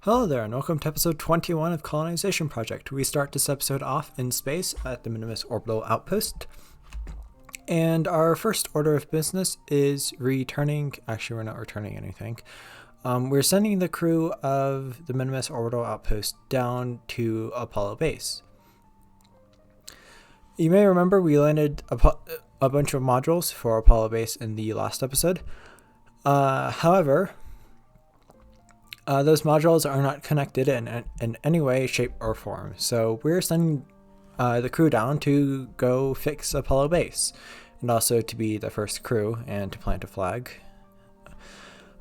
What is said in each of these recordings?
Hello there, and welcome to episode 21 of Colonization Project. We start this episode off in space at the Minimus Orbital Outpost. And our first order of business is returning. Actually, we're not returning anything. We're sending the crew of the Minimus Orbital Outpost down to Apollo Base. You may remember we landed a bunch of modules for Apollo Base in the last episode. However, those modules are not connected in any way, shape, or form. So we're sending the crew down to go fix Apollo Base, and also to be the first crew and to plant a flag.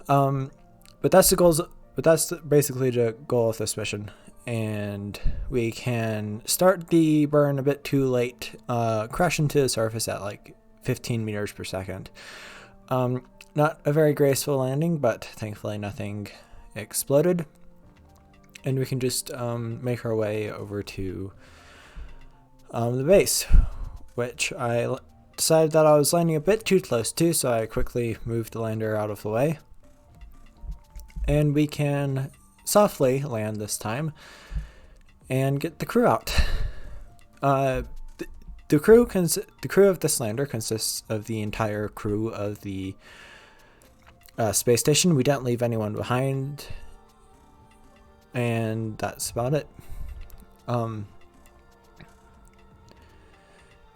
But that's the goals. But that's basically the goal of this mission, and we can start the burn a bit too late, crash into the surface at like 15 meters per second. Not a very graceful landing, but thankfully nothing exploded, and we can just make our way over to the base, which I decided that I was landing a bit too close to, so I quickly moved the lander out of the way, and we can softly land this time and get the crew out. The crew of this lander consists of the entire crew of the space station. We didn't leave anyone behind, and that's about it.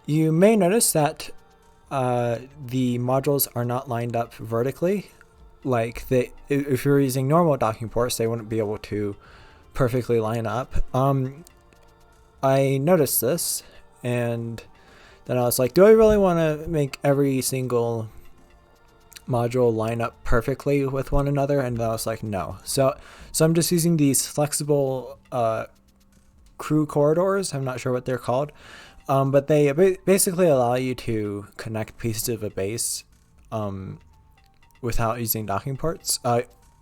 You may notice that the modules are not lined up vertically. Like if you're using normal docking ports, they wouldn't be able to perfectly line up. I noticed this, and then I was like, do I really want to make every single module line up perfectly with one another? And then I was like, no. So I'm just using these flexible crew corridors. I'm not sure what they're called, but they basically allow you to connect pieces of a base without using docking ports.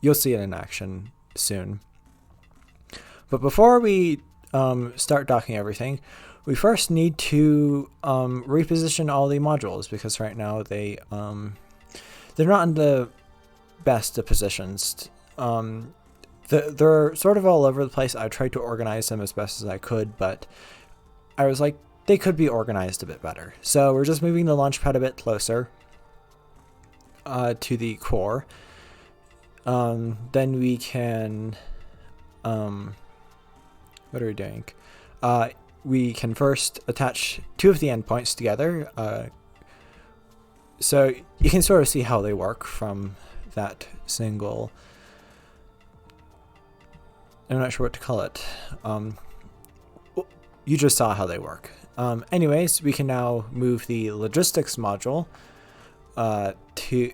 You'll see it in action soon. But before we start docking everything, we first need to reposition all the modules, because right now they're not in the best of positions. They're sort of all over the place. I tried to organize them as best as I could, but I was like, they could be organized a bit better. So we're just moving the launch pad a bit closer to the core. Then we can... what are we doing? We can first attach two of the endpoints together. So you can sort of see how they work from that single... I'm not sure what to call it. You just saw how they work. Anyways, we can now move the logistics module to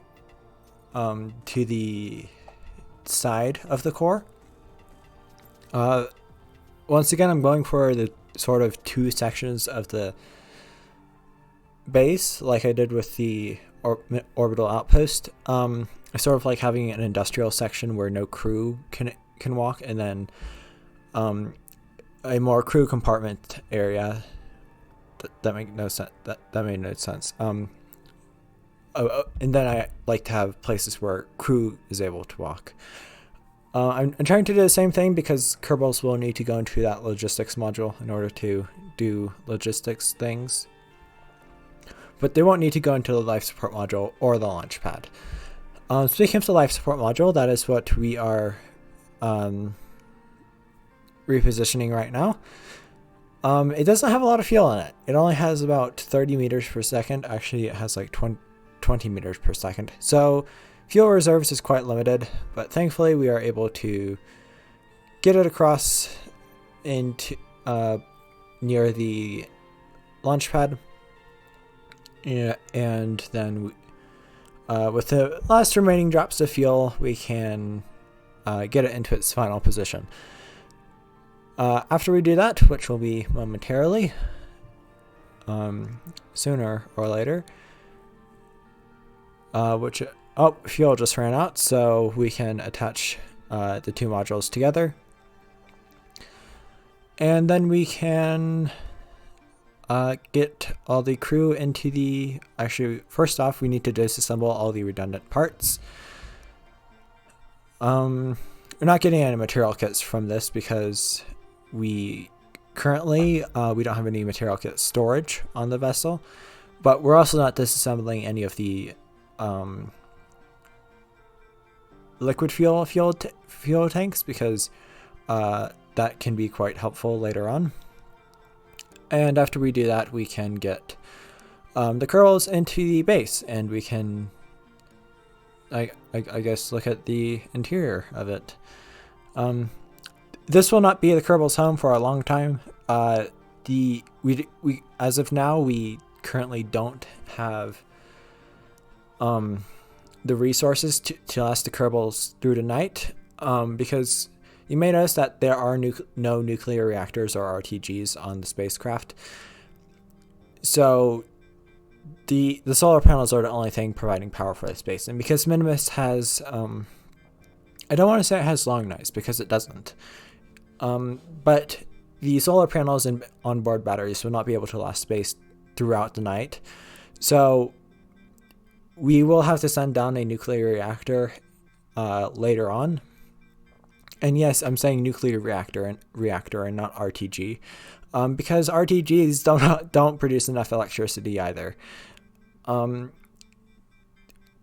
the side of the core. Once again, I'm going for the sort of two sections of the base, like I did with the orbital outpost. I sort of like having an industrial section where no crew can walk, and then a more crew compartment area. That made no sense. That made no sense. And then I like to have places where crew is able to walk. I'm trying to do the same thing, because Kerbals will need to go into that logistics module in order to do logistics things. But they won't need to go into the life support module or the launch pad. Speaking of the life support module, that is what we are repositioning right now. It doesn't have a lot of fuel in it. It only has about 30 meters per second. Actually, it has like 20 meters per second. So fuel reserves is quite limited, but thankfully we are able to get it across into near the launch pad. Yeah, and then with the last remaining drops of fuel, we can get it into its final position. After we do that, which will be momentarily, sooner or later, fuel just ran out, so we can attach the two modules together. And then we can get all the crew into the... Actually, first off, we need to disassemble all the redundant parts. we're not getting any material kits from this because we currently we don't have any material kit storage on the vessel, but we're also not disassembling any of the liquid fuel tanks because that can be quite helpful later on. And after we do that, we can get the curls into the base, and we can I guess look at the interior of it. This will not be the Kerbal's home for a long time. We as of now, we currently don't have the resources to last the Kerbals through the night, because you may notice that there are no nuclear reactors or RTGs on the spacecraft. So the solar panels are the only thing providing power for the space. And because Minimus has, I don't want to say it has long nights because it doesn't. But the solar panels and onboard batteries will not be able to last space throughout the night. So we will have to send down a nuclear reactor later on. And yes, I'm saying nuclear reactor and not RTG, because RTGs don't produce enough electricity either.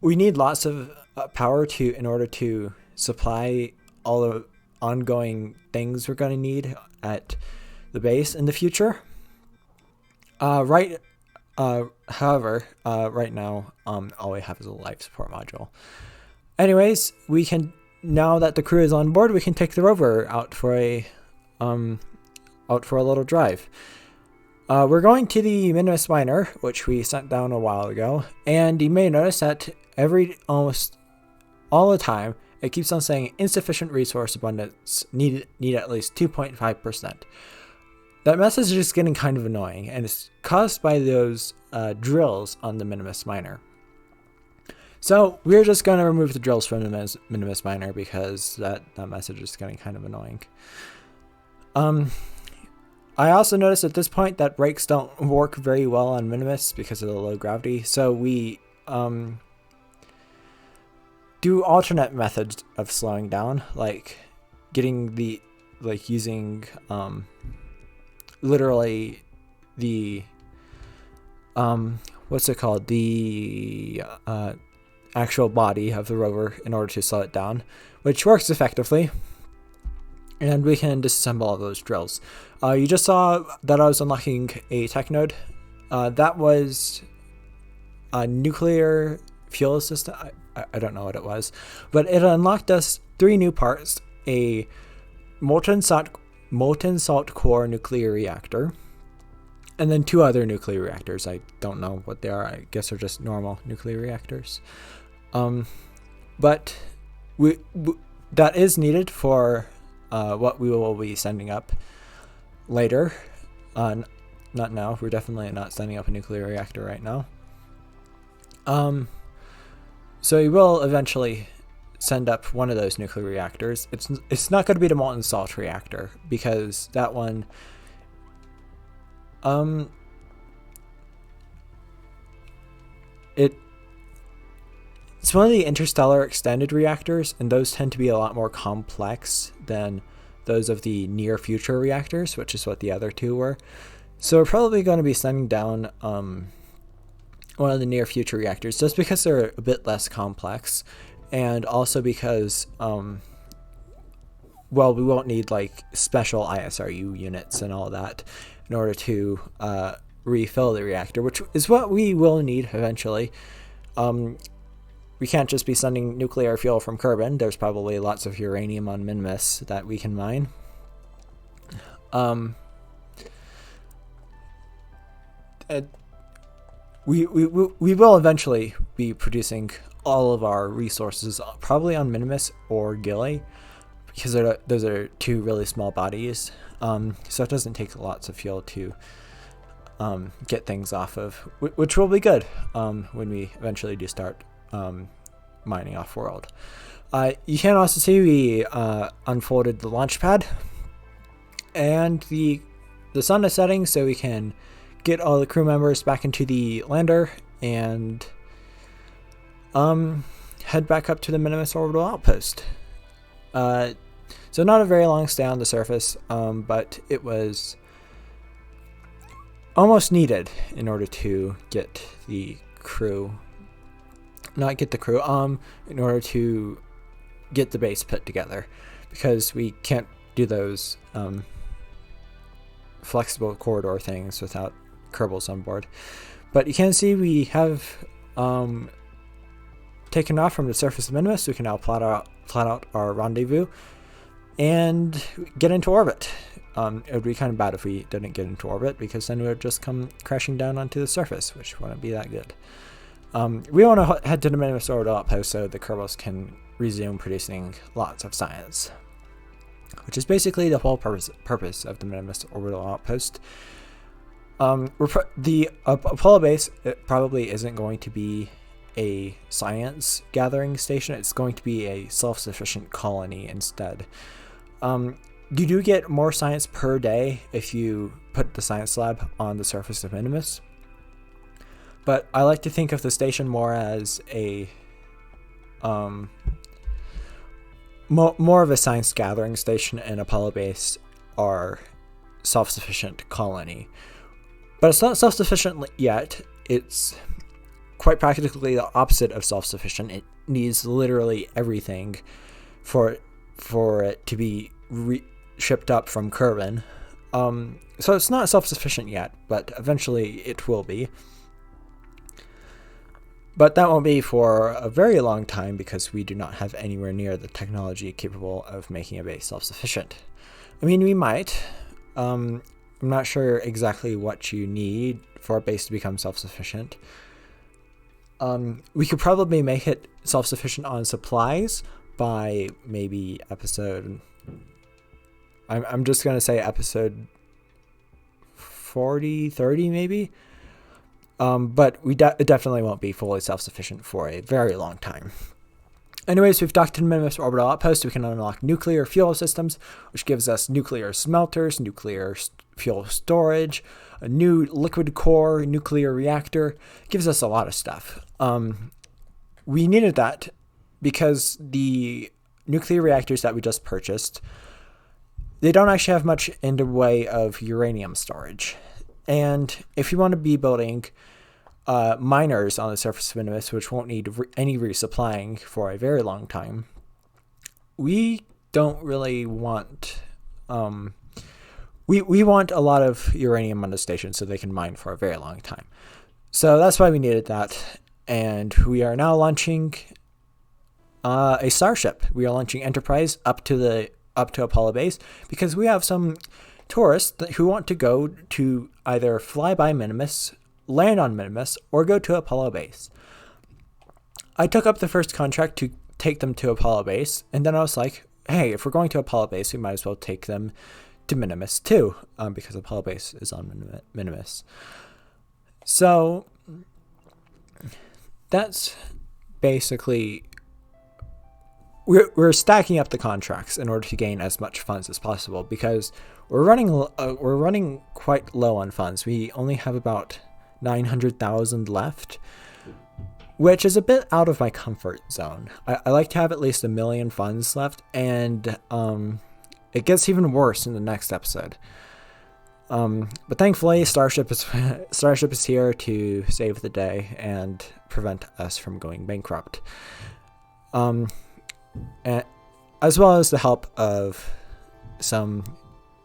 We need lots of power in order to supply all the ongoing things we're going to need at the base in the future. However, right now, all we have is a life support module. Anyways, we can, now that the crew is on board, we can take the rover out for a little drive. We're going to the Minimus Miner, which we sent down a while ago, and you may notice that almost all the time, it keeps on saying insufficient resource abundance, need at least 2.5%. That message is getting kind of annoying, and it's caused by those drills on the Minimus Miner. So we're just going to remove the drills from the Minimus Miner because that message is getting kind of annoying. I also noticed at this point that brakes don't work very well on Minimus because of the low gravity, so we do alternate methods of slowing down, like using literally the what's it called, the actual body of the rover in order to slow it down, which works effectively. And we can disassemble all those drills. You just saw that I was unlocking a tech node. That was a nuclear fuel system. I don't know what it was, but it unlocked us 3 new parts: a molten salt core nuclear reactor, and then 2 other nuclear reactors. I don't know what they are. I guess they're just normal nuclear reactors. But that is needed for what we will be sending up later. Not now. We're definitely not sending up a nuclear reactor right now. So we will eventually send up one of those nuclear reactors. It's not going to be the molten salt reactor because that one it's one of the interstellar extended reactors, and those tend to be a lot more complex than those of the near future reactors, which is what the other 2 were. So we're probably going to be sending down one of the near future reactors just because they're a bit less complex, and also because well, we won't need like special ISRU units and all that in order to refill the reactor, which is what we will need eventually. We can't just be sending nuclear fuel from Kerbin. There's probably lots of uranium on Minimus that we can mine. We will eventually be producing all of our resources probably on Minimus or Gilly, because those are 2 really small bodies. So it doesn't take lots of fuel to get things off of, which will be good when we eventually do start mining off-world. You can also see we unfolded the launch pad, and the sun is setting, so we can get all the crew members back into the lander and head back up to the Minimus orbital outpost. So not a very long stay on the surface, but it was almost needed in order to get the crew, not get the crew, in order to get the base put together, because we can't do those flexible corridor things without Kerbals on board. But you can see we have taken off from the surface of Minimus. We can now plot out our rendezvous and get into orbit. It would be kind of bad if we didn't get into orbit, because then we would just come crashing down onto the surface, which wouldn't be that good. We want to head to the Minimus orbital outpost so the Kerbals can resume producing lots of science, which is basically the whole purpose of the Minimus orbital outpost. The Apollo base, it probably isn't going to be a science gathering station. It's going to be a self-sufficient colony instead. You do get more science per day if you put the science lab on the surface of Minimus, but I like to think of the station more as a more of a science gathering station, and Apollo base are self-sufficient colony. But it's not self-sufficient yet. It's quite practically the opposite of self-sufficient. It needs literally everything for it to be shipped up from Kerbin. So it's not self-sufficient yet, but eventually it will be. But that won't be for a very long time, because we do not have anywhere near the technology capable of making a base self-sufficient. I mean, we might. I'm not sure exactly what you need for a base to become self-sufficient. We could probably make it self-sufficient on supplies by maybe episode... I'm just going to say episode 40, 30 maybe. But we definitely won't be fully self-sufficient for a very long time. Anyways, we've docked to the Minimus orbital outpost. We can unlock nuclear fuel systems, which gives us nuclear smelters, nuclear fuel storage, a new liquid core, nuclear reactor. It gives us a lot of stuff. We needed that because the nuclear reactors that we just purchased, they don't actually have much in the way of uranium storage. And if you want to be building miners on the surface of Minimus, which won't need any resupplying for a very long time, we don't really want... We want a lot of uranium on the station so they can mine for a very long time. So that's why we needed that. And we are now launching a starship. We are launching Enterprise up to Apollo base, because we have some tourists who want to go to either fly by Minimus, land on Minimus, or go to Apollo base. I took up the first contract to take them to Apollo base, and then I was like, hey, if we're going to Apollo base, we might as well take them to Minimus too, because Apollo base is on Minimus. So that's basically... We're stacking up the contracts in order to gain as much funds as possible, because we're running quite low on funds. We only have about 900,000 left, which is a bit out of my comfort zone. I like to have at least 1 million funds left, and it gets even worse in the next episode. But thankfully, Starship is here to save the day and prevent us from going bankrupt. As well as the help of some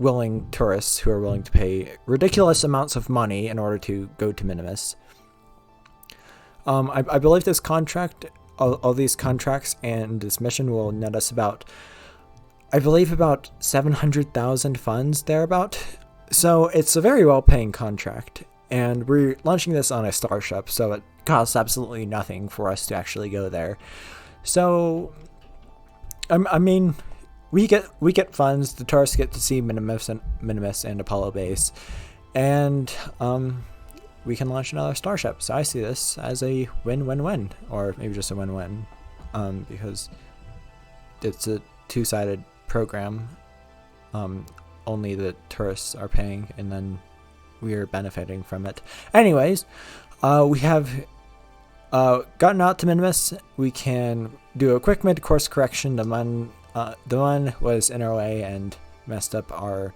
willing tourists who are willing to pay ridiculous amounts of money in order to go to Minimus. I believe this contract, all these contracts and this mission will net us about 700,000 funds thereabout. So it's a very well-paying contract, and we're launching this on a starship, so it costs absolutely nothing for us to actually go there. So... I mean, we get funds. The tourists get to see Minimus and Apollo base, and we can launch another starship. So I see this as a win-win-win, or maybe just a win-win, because it's a two-sided program. Only the tourists are paying, and then we are benefiting from it. Anyways, we have gotten out to Minimus. We can do a quick mid-course correction to the one was in our way and messed up our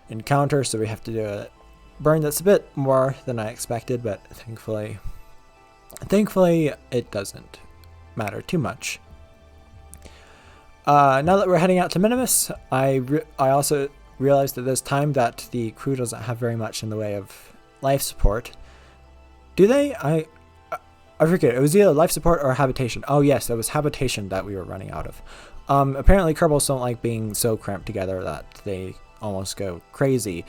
encounter, so we have to do a burn that's a bit more than I expected, but thankfully it doesn't matter too much. Now that we're heading out to Minimus, I also realized at this time that the crew doesn't have very much in the way of life support. Do they? I forget. It was either life support or habitation. Oh yes, it was habitation that we were running out of. Apparently Kerbals don't like being so cramped together that they almost go crazy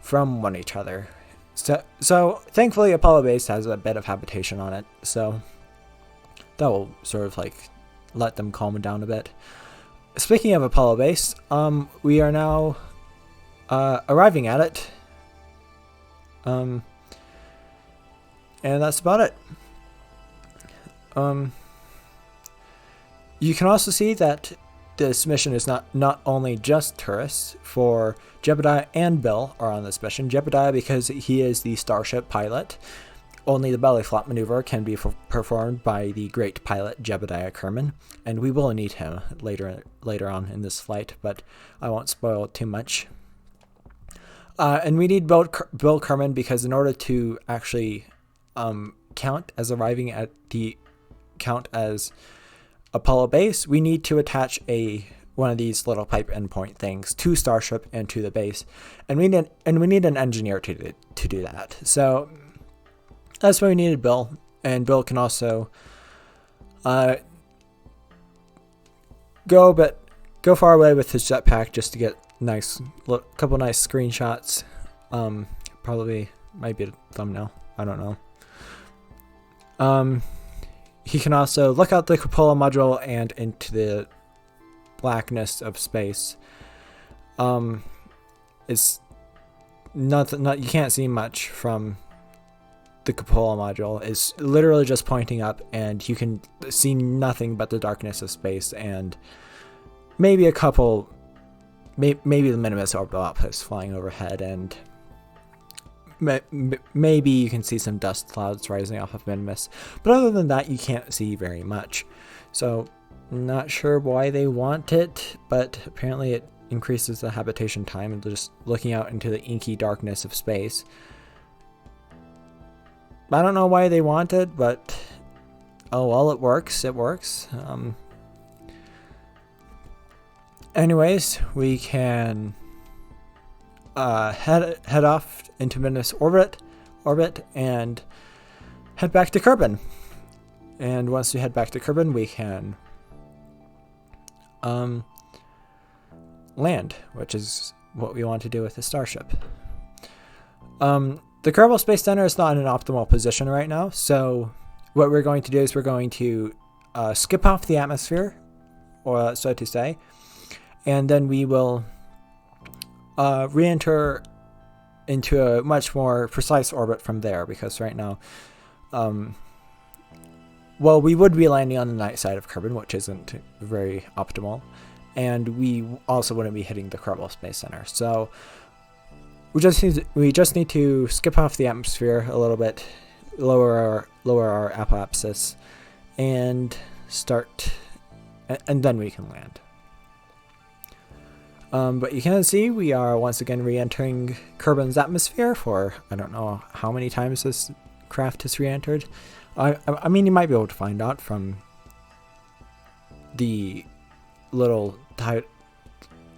from one each other. So thankfully Apollo base has a bit of habitation on it, so that will sort of like let them calm down a bit. Speaking of Apollo base, we are now arriving at it, and that's about it. You can also see that this mission is not only just tourists, for Jebediah and Bill are on this mission. Jebediah because he is the starship pilot. Only the belly flop maneuver can be performed by the great pilot Jebediah Kerman, and we will need him later on in this flight, but I won't spoil it too much. And we need Bill Kerman because in order to actually count as arriving at the count as Apollo base, we need to attach one of these little pipe endpoint things to Starship and to the base, and we need an engineer to do that. So that's why we needed Bill, and Bill can also go far away with his jetpack just to get couple nice screenshots. Probably might be a thumbnail. I don't know. He can also look out the cupola module and into the blackness of space. It's not you can't see much from the cupola module. It's literally just pointing up, and you can see nothing but the darkness of space and maybe a couple, maybe the Minimus orbital outpost flying overhead, and maybe you can see some dust clouds rising off of Minimus, but other than that you can't see very much. So not sure why they want it, but apparently it increases the habitation time and just looking out into the inky darkness of space. I don't know why they want it, but oh well, it works. Anyways, we can head off into Minimus orbit and head back to Kerbin. And once we head back to Kerbin, we can land, which is what we want to do with the starship. The Kerbal Space Center is not in an optimal position right now, so what we're going to do is we're going to skip off the atmosphere, or so to say, and then we will re-enter into a much more precise orbit from there, because right now, well, we would be landing on the night side of Kerbin, which isn't very optimal, and we also wouldn't be hitting the Kerbal Space Center. So we just need to skip off the atmosphere a little bit, lower our apoapsis, and then we can land. But you can see we are once again re-entering Kerbin's atmosphere for I don't know how many times this craft has re-entered. I mean, you might be able to find out from the little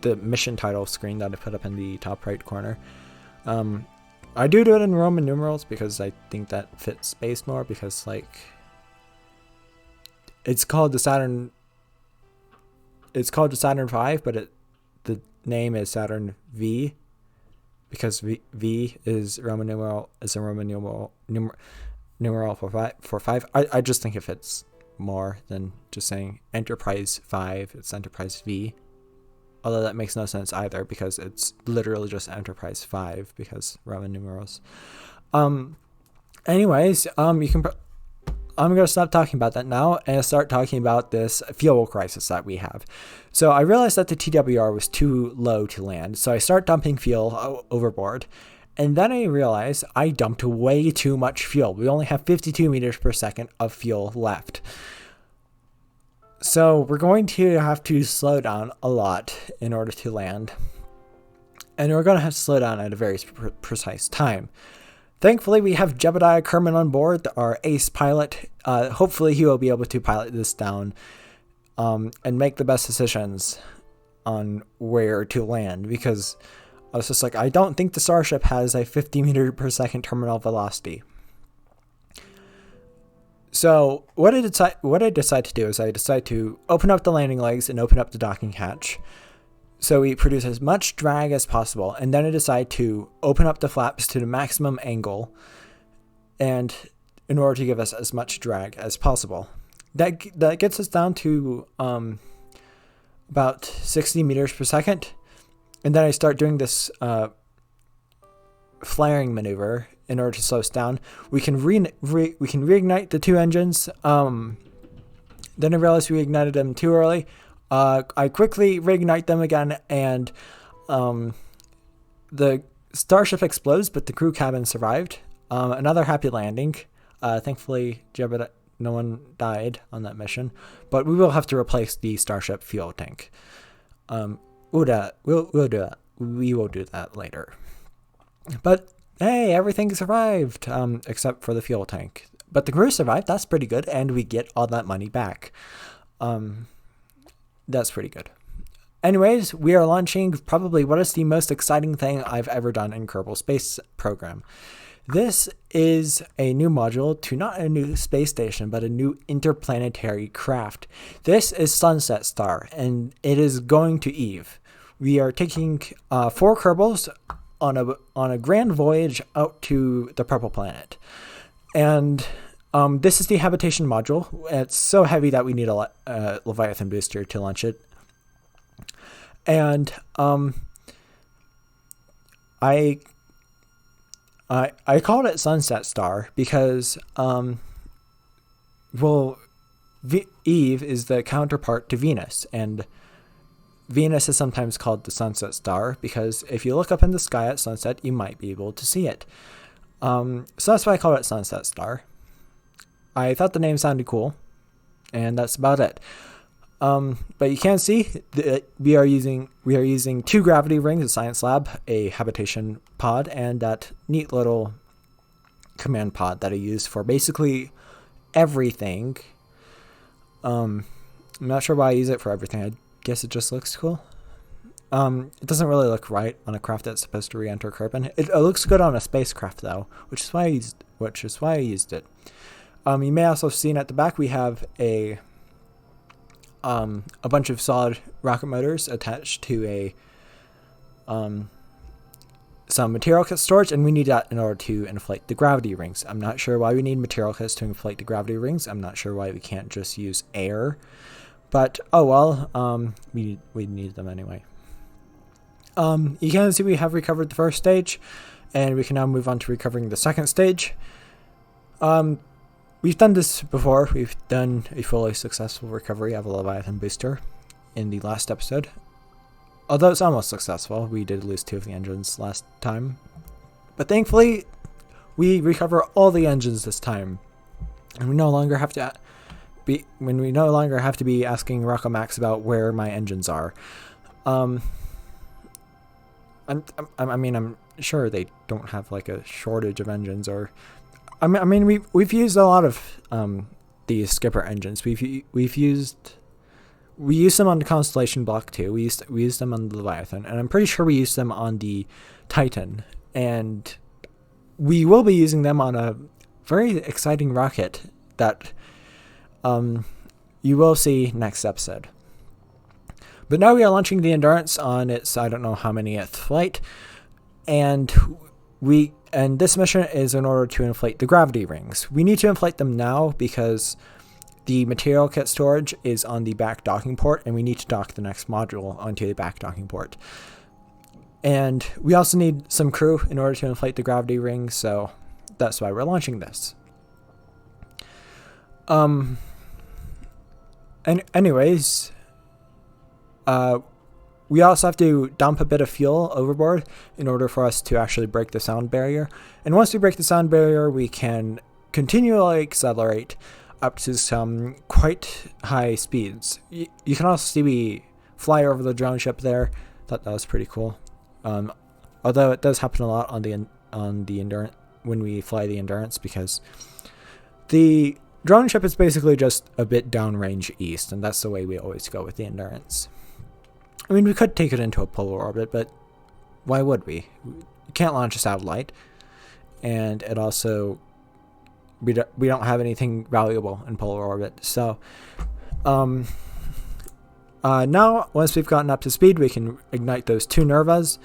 the mission title screen that I put up in the top right corner. I do it in Roman numerals because I think that fits space more, because like it's called the Saturn V, but the name is Saturn V because V is Roman numeral, is a Roman numeral for five. I just think it fits more than just saying Enterprise 5. It's Enterprise V. Although that makes no sense either, because it's literally just Enterprise 5 because Roman numerals. Anyways, I'm going to stop talking about that now and start talking about this fuel crisis that we have. So I realized that the TWR was too low to land, so I start dumping fuel overboard. And then I realized I dumped way too much fuel. We only have 52 meters per second of fuel left. So we're going to have to slow down a lot in order to land. And we're going to have to slow down at a very precise time. Thankfully, we have Jebediah Kerman on board, our ace pilot. Hopefully, he will be able to pilot this down and make the best decisions on where to land. Because I was just like, I don't think the Starship has a 50 meter per second terminal velocity. So what I decide to do is I decide to open up the landing legs and open up the docking hatch. So we produce as much drag as possible, and then I decide to open up the flaps to the maximum angle, and in order to give us as much drag as possible. That gets us down to about 60 meters per second, and then I start doing this flaring maneuver in order to slow us down. We can reignite the two engines. Then I realized we ignited them too early. I quickly reignite them again, and the Starship explodes, but the crew cabin survived. Another happy landing. Thankfully, no one died on that mission, but we will have to replace the Starship fuel tank. We'll do that. We will do that later. But hey, everything survived, except for the fuel tank. But the crew survived. That's pretty good, and we get all that money back. That's pretty good. Anyways, we are launching probably what is the most exciting thing I've ever done in Kerbal Space Program. This is a new module to not a new space station, but a new interplanetary craft. This is Sunset Star, and it is going to Eve. We are taking 4 Kerbals on a grand voyage out to the Purple Planet. And this is the Habitation module. It's so heavy that we need a Leviathan booster to launch it. And I called it Sunset Star because Eve is the counterpart to Venus, and Venus is sometimes called the Sunset Star because if you look up in the sky at sunset, you might be able to see it. So that's why I called it Sunset Star. I thought the name sounded cool, and that's about it. But you can see that we are using 2 gravity rings, a science lab, a habitation pod, and that neat little command pod that I use for basically everything. I'm not sure why I use it for everything. I guess it just looks cool. It doesn't really look right on a craft that's supposed to re-enter Kerbin. It looks good on a spacecraft though, which is why I used it. You may also have seen at the back we have a bunch of solid rocket motors attached to some material kit storage, and we need that in order to inflate the gravity rings. I'm not sure why we need material kits to inflate the gravity rings. I'm not sure why we can't just use air, but oh well, we need them anyway. You can see we have recovered the first stage, and we can now move on to recovering the second stage. We've done this before. We've done a fully successful recovery of a Leviathan booster in the last episode. Although it's almost successful, we did lose 2 of the engines last time. But thankfully, we recover all the engines this time. And we no longer have to be asking Rockomax about where my engines are. I'm sure they don't have like a shortage of engines, or we've used a lot of these skipper engines. We used them on the Constellation Block 2. We used them on the Leviathan, and I'm pretty sure we used them on the Titan. And we will be using them on a very exciting rocket that you will see next episode. But now we are launching the Endurance on its I don't know how many flight, and this mission is in order to inflate the gravity rings. We need to inflate them now because the material kit storage is on the back docking port, and we need to dock the next module onto the back docking port. And we also need some crew in order to inflate the gravity rings, so that's why we're launching this. Anyways, we also have to dump a bit of fuel overboard in order for us to actually break the sound barrier. And once we break the sound barrier, we can continually accelerate. up to some quite high speeds. You can also see we fly over the drone ship there. Thought that was pretty cool. Although it does happen a lot on the Endurance when we fly the Endurance, because the drone ship is basically just a bit downrange east, and that's the way we always go with the Endurance. I mean, we could take it into a polar orbit, but why would we? We can't launch a satellite, and it also we don't have anything valuable in polar orbit. So now once we've gotten up to speed, we can ignite those 2 Nervas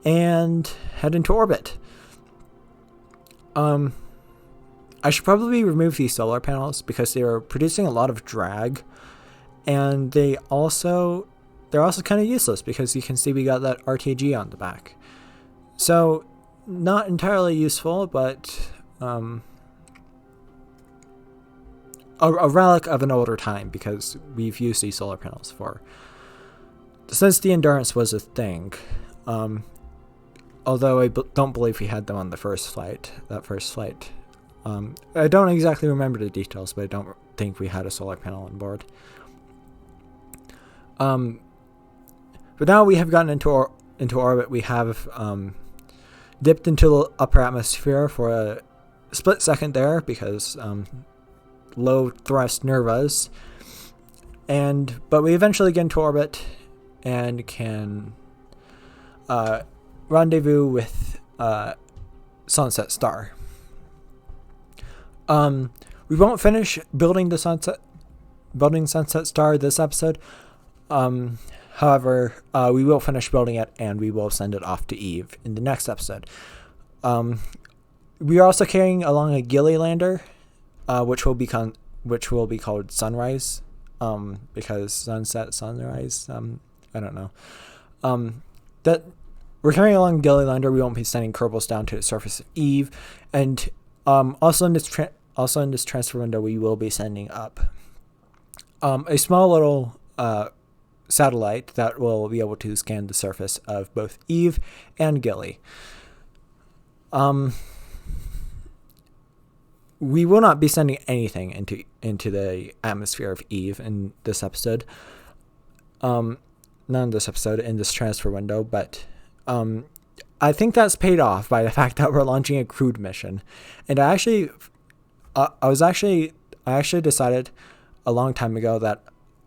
and head into orbit. I should probably remove these solar panels because they are producing a lot of drag, and they're also kind of useless because you can see we got that RTG on the back. So not entirely useful, but a relic of an older time, because we've used these solar panels since the Endurance was a thing. Although I don't believe we had them on the first flight. I don't exactly remember the details, but I don't think we had a solar panel on board. But now we have gotten into orbit. We have dipped into the upper atmosphere for a split second there because low thrust Nervas, but we eventually get into orbit and can rendezvous with Sunset Star. We won't finish building Sunset Star this episode. However, we will finish building it, and we will send it off to Eve in the next episode. We are also carrying along a Gilly lander, which will be called Sunrise, because sunrise. I don't know. That we're carrying along Gilly lander. We won't be sending Kerbals down to the surface of Eve, and also in this transfer window, we will be sending up a small little satellite that will be able to scan the surface of both Eve and Gilly. We will not be sending anything into the atmosphere of Eve in this episode. Not in this episode, in this transfer window, but I think that's paid off by the fact that we're launching a crewed mission. And I actually decided a long time ago that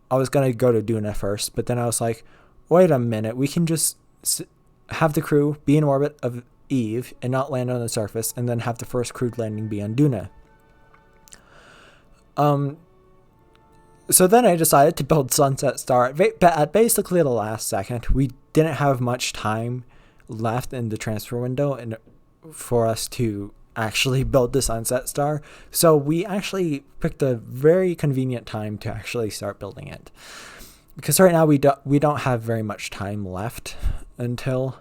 I was going to go to Duna first, but then I was like, wait a minute, we can just have the crew be in orbit of Eve and not land on the surface, and then have the first crewed landing be on Duna. So then I decided to build Sunset Star at basically the last second. We didn't have much time left in the transfer window and for us to actually build the Sunset Star. So we actually picked a very convenient time to actually start building it. Because right now we don't have very much time left until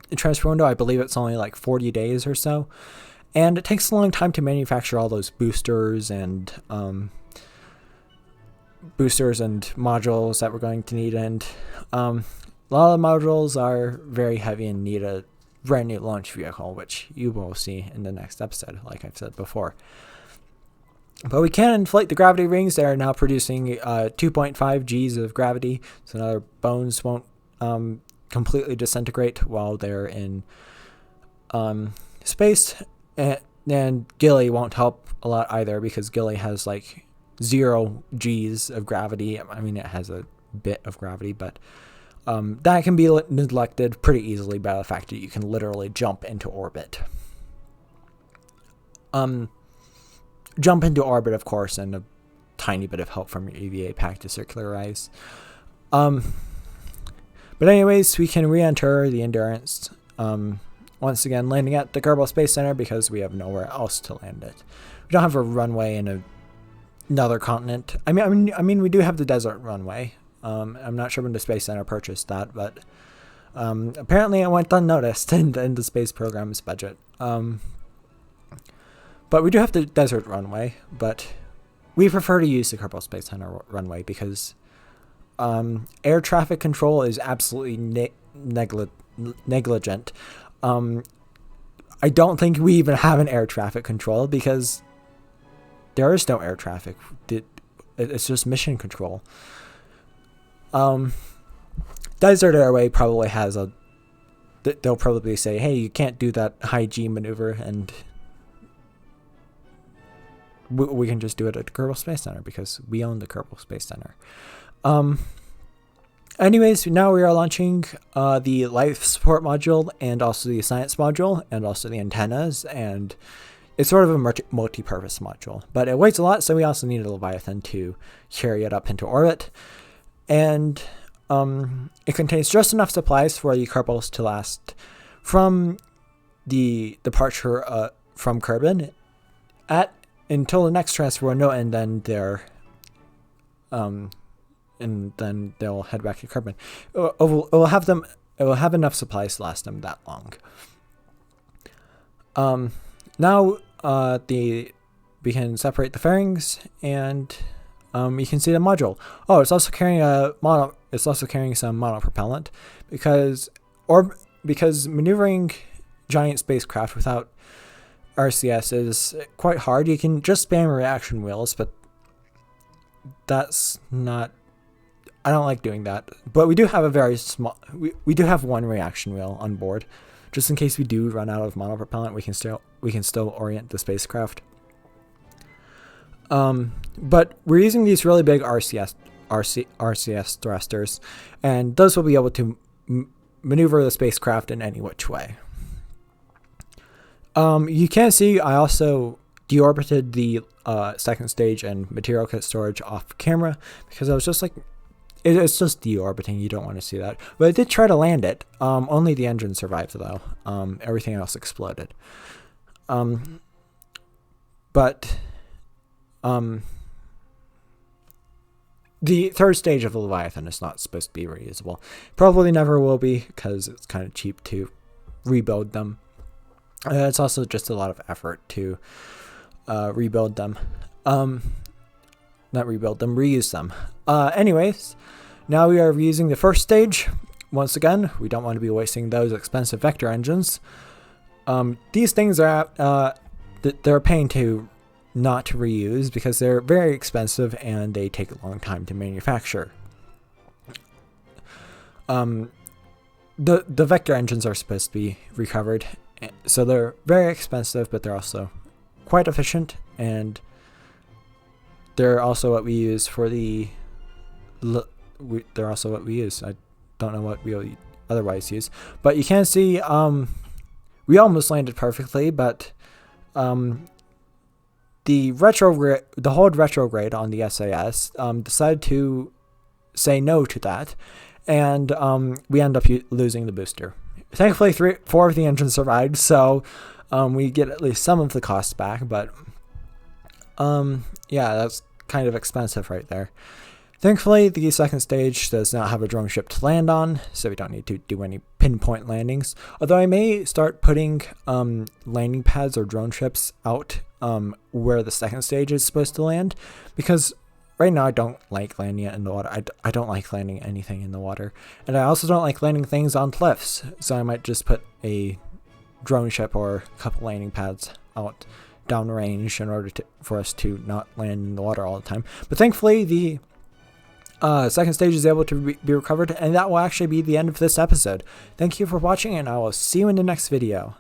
the transfer window. I believe it's only like 40 days or so. And it takes a long time to manufacture all those boosters and modules that we're going to need. And a lot of the modules are very heavy and need a brand new launch vehicle, which you will see in the next episode, like I've said before. But we can inflate the gravity rings. They are now producing 2.5 Gs of gravity, so now our bones won't completely disintegrate while they're in space. And Gilly won't help a lot either, because Gilly has like 0 Gs of gravity. I mean, it has a bit of gravity, but that can be neglected pretty easily by the fact that you can literally jump into orbit. Jump into orbit, of course, and a tiny bit of help from your EVA pack to circularize. But anyways, we can re-enter the Endurance. Once again, landing at the Kerbal Space Center because we have nowhere else to land it. We don't have a runway in another continent. I mean, we do have the desert runway. I'm not sure when the Space Center purchased that, but apparently it went unnoticed in the space program's budget. But we do have the desert runway, but we prefer to use the Kerbal Space Center runway because air traffic control is absolutely negligent. I don't think we even have an air traffic control because there is no air traffic. It's just mission control. Desert Airway probably has they'll probably say, hey, you can't do that high G maneuver, and we can just do it at the Kerbal Space Center because we own the Kerbal Space Center. Anyways, now we are launching the life support module and also the science module and also the antennas, and it's sort of a multi-purpose module, but it weighs a lot, so we also need a Leviathan to carry it up into orbit. And it contains just enough supplies for the Kerbals to last from the departure from Kerbin until the next transfer window, and then they'll head back to Kerbin. It will have enough supplies to last them that long. Now we can separate the fairings, and you can see the module. Oh, it's also carrying some monopropellant because maneuvering giant spacecraft without RCS is quite hard. You can just spam reaction wheels, but that's not. I don't like doing that. But we do have a very small. We do have one reaction wheel on board, just in case we do run out of monopropellant. We can still orient the spacecraft. But we're using these really big RCS thrusters, and those will be able to maneuver the spacecraft in any which way. You can see I also deorbited the second stage and material kit storage off camera because I was just like, it's just deorbiting. You don't want to see that. But I did try to land it. Only the engine survived though. Everything else exploded. The third stage of the Leviathan is not supposed to be reusable. Probably never will be because it's kind of cheap to rebuild them. It's also just a lot of effort to rebuild them. Not rebuild them, reuse them. Anyways, now we are reusing the first stage. Once again, we don't want to be wasting those expensive vector engines. These things are they're a pain to not to reuse because they're very expensive and they take a long time to manufacture. The vector engines are supposed to be recovered, so they're very expensive, but they're also quite efficient, and they're also what we use for the. They're also what we use. I don't know what we'll otherwise use, but you can see we almost landed perfectly, but the hold retrograde on the SAS decided to say no to that, and we end up losing the booster. Thankfully, 4 of the engines survived, so we get at least some of the costs back, but yeah, that's kind of expensive right there. Thankfully, the second stage does not have a drone ship to land on, so we don't need to do any pinpoint landings. Although I may start putting landing pads or drone ships out where the second stage is supposed to land, because right now I don't like landing it in the water. I don't like landing anything in the water, and I also don't like landing things on cliffs, so I might just put a drone ship or a couple landing pads out downrange in order for us to not land in the water all the time. But thankfully, the second stage is able to be recovered, and that will actually be the end of this episode. Thank you for watching, and I will see you in the next video.